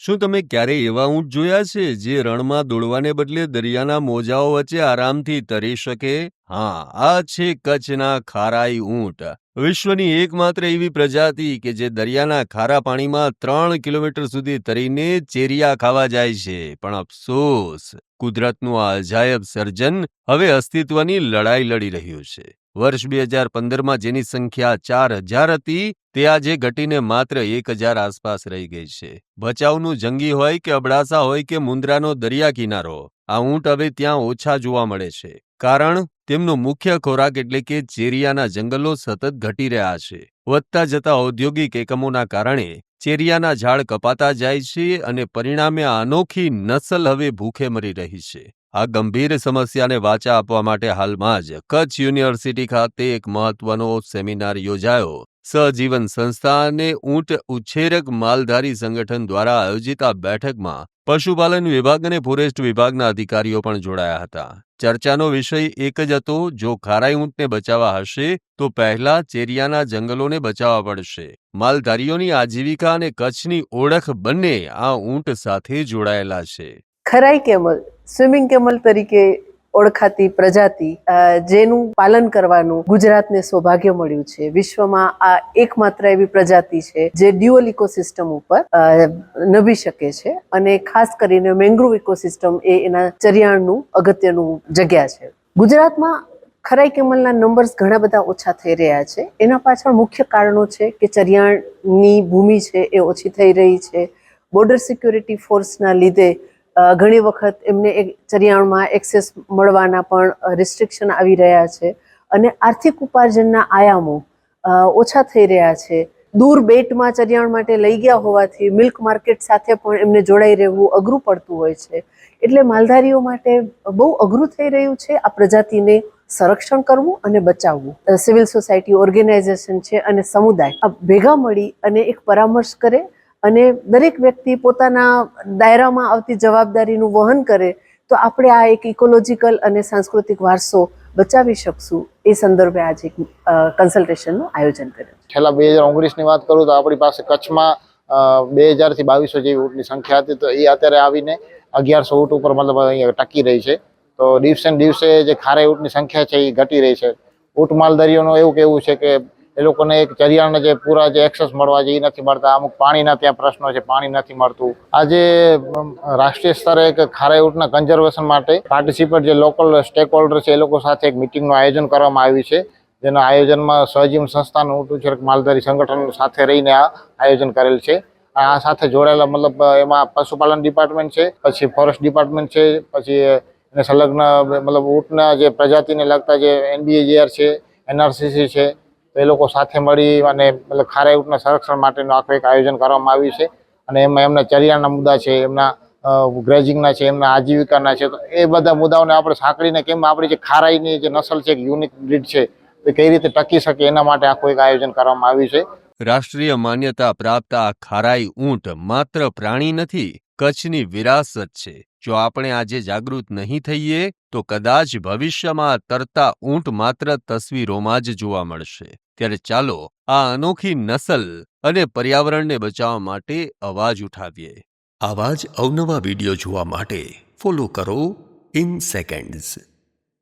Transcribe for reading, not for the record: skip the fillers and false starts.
શું તમે ક્યારેય એવા ઊંટ જોયા છે જે રણમાં દોડવાને બદલે દરિયાના મોજાઓ વચ્ચે આરામથી તરી શકે? હા, આ છે કચ્છના ખારાઈ ઊંટ. વિશ્વની એકમાત્ર એવી પ્રજાતિ કે જે દરિયાના ખારા પાણીમાં 3 કિલોમીટર સુધી તરીને ચેરિયા ખાવા જાય છે. પણ અફસોસ, કુદરતનું આ અજાયબ સર્જન હવે અસ્તિત્વની લડાઈ લડી રહ્યું છે. વર્ષ 2015માં જેની સંખ્યા 4000 હતી, તે આજે ઘટીને માત્ર 1000 આસપાસ રહી ગઈ છે. ભચાઉનું જંગી હોય કે અબડાસા હોય કે મુન્દ્રાનો દરિયા કિનારો, આ ઊંટ હવે ત્યાં ઓછા જોવા મળે છે. કારણ તેમનો મુખ્ય ખોરાક એટલે કે ચેરિયાના જંગલો સતત ઘટી રહ્યા છે. વધતા જતા ઔદ્યોગિક એકમોના કારણે ચેરિયાના ઝાડ કપાતા જાય છે અને પરિણામે આ અનોખી નસલ હવે ભૂખે મરી રહી છે. આ ગંભીર સમસ્યાને વાચા આપવા માટે હાલમાં જ કચ્છ યુનિવર્સિટી ખાતે એક મહત્વનો સેમિનાર યોજાયો. સહજીવન સંસ્થા અને ઊંટ ઉછેરક માલધારી સંગઠન દ્વારા આયોજિત આ બેઠકમાં પશુપાલન વિભાગ અને ફોરેસ્ટ વિભાગના અધિકારીઓ પણ જોડાયા હતા. ચર્ચાનો વિષય એક જ હતો, જો ખારાઈ ઊંટને બચાવવા હશે તો પહેલા ચેરિયાના જંગલોને બચાવવા પડશે. માલધારીઓની આજીવિકા અને કચ્છની ઓળખ બંને આ ઊંટ સાથે જોડાયેલા છે. ખરાઈ કેમલ સ્વિમિંગ કેમલ તરીકે ઓળખાતી પ્રજાતિ જેનું પાલન કરવાનું ગુજરાતને સૌભાગ્ય મળ્યું છે. વિશ્વમાં આ એકમાત્ર એવી પ્રજાતિ છે જે ડ્યુઅલ ઇકોસિસ્ટમ ઉપર નભી શકે છે અને ખાસ કરીને મેંગ્રુવ ઇકોસિસ્ટમ એ એના ચરિયાણનું અગત્યનું જગ્યા છે. ગુજરાતમાં ખરાઈ કેમલના નંબર્સ ઘણા બધા ઓછા થઈ રહ્યા છે. એના પાછળ મુખ્ય કારણો છે કે ચરિયાણની ભૂમિ છે એ ઓછી થઈ રહી છે. બોર્ડર સિક્યોરિટી ફોર્સના લીધે ઘણી વખત એમને ચરિયાણમાં એક્સેસ મળવાના પણ રિસ્ટ્રિક્શન આવી રહ્યા છે અને આર્થિક ઉપાર્જનના આયામો ઓછા થઈ રહ્યા છે. દૂર બેટમાં ચરિયાણ માટે લઈ ગયા હોવાથી મિલ્ક માર્કેટ સાથે પણ એમને જોડાઈ રહેવું અઘરું પડતું હોય છે. એટલે માલધારીઓ માટે બહુ અઘરું થઈ રહ્યું છે આ પ્રજાતિને સંરક્ષણ કરવું અને બચાવવું. સિવિલ સોસાયટી ઓર્ગેનાઇઝેશન છે અને સમુદાય આ ભેગા મળી અને એક પરામર્શ કરે અને દરેક વ્યક્તિ પોતાના દાયરામાં આવતી જવાબદારીનું વહન કરે તો આપણે આ એક ઇકોલોજીકલ અને સાંસ્કૃતિક વારસો બચાવી શકશું. એ સંદર્ભે આજે એક કન્સલ્ટેશનનું આયોજન કર્યું. છેલ્લા 2019ની વાત કરું તો આપણી પાસે કચ્છમાં 2000 થી 2200 જેવી ઊંટની સંખ્યા હતી, તો એ અત્યારે આવીને 1100 ઊંટ ઉપર મતલબ અહીંયા ટકી રહી છે. તો દિવસે ને દિવસે જે ખારાઈ ઊંટની સંખ્યા છે એ ઘટી રહી છે. ઊંટ માલધારીઓનું એવું કહેવું છે કે એ લોકોને એક ચરિયાણને જે પૂરા જે એક્સેસ મળવા છે એ નથી મળતા. અમુક પાણીના ત્યાં પ્રશ્નો છે, પાણી નથી મળતું. આજે રાષ્ટ્રીય સ્તરે એક ખારાઈ ઊંટના કન્ઝર્વેશન માટે પાર્ટિસિપેટ જે લોકલ સ્ટેક હોલ્ડર છે એ લોકો સાથે એક મિટિંગનું આયોજન કરવામાં આવ્યું છે. જેના આયોજનમાં સહજીવન સંસ્થાનું ઊંટ ઉછેરક માલધારી સંગઠન સાથે રહીને આ આયોજન કરેલ છે. આ સાથે જોડાયેલા મતલબ એમાં પશુપાલન ડિપાર્ટમેન્ટ છે, પછી ફોરેસ્ટ ડિપાર્ટમેન્ટ છે, પછી એને સંલગ્ન મતલબ ઊંટના જે પ્રજાતિને લગતા જે NBAGR છે, NRCC છે, તો એ લોકો સાથે મળી અને મતલબ ખારાઈ ઊંટના સંરક્ષણ માટેનું આખું એક આયોજન કરવામાં આવ્યું છે. અને એમાં એમના ચરિયાણના મુદ્દા છે, એમના ગ્રેજિંગના છે, એમના આજીવિકાના છે, તો એ બધા મુદ્દાઓને આપણે સાંકળીને કેમ આપણી જે ખારાઈની જે નસલ છે, યુનિક બ્રીડ છે, તો કઈ રીતે ટકી શકે એના માટે આખું એક આયોજન કરવામાં આવ્યું છે. રાષ્ટ્રીય માન્યતા પ્રાપ્ત આ ખારાઈ ઊંટ માત્ર પ્રાણી નથી, કચ્છની વિરાસત છે. જો આપણે આજે જાગૃત નહીં થઈએ તો કદાચ ભવિષ્યમાં તરતા ઊંટ માત્ર તસવીરોમાં જ જોવા મળશે. ત્યારે ચાલો આ અનોખી નસલ અને પર્યાવરણને બચાવવા માટે અવાજ ઉઠાવીએ. આવા જ અવનવા વિડીયો જોવા માટે ફોલો કરો ઇન સેકન્ડ્સ.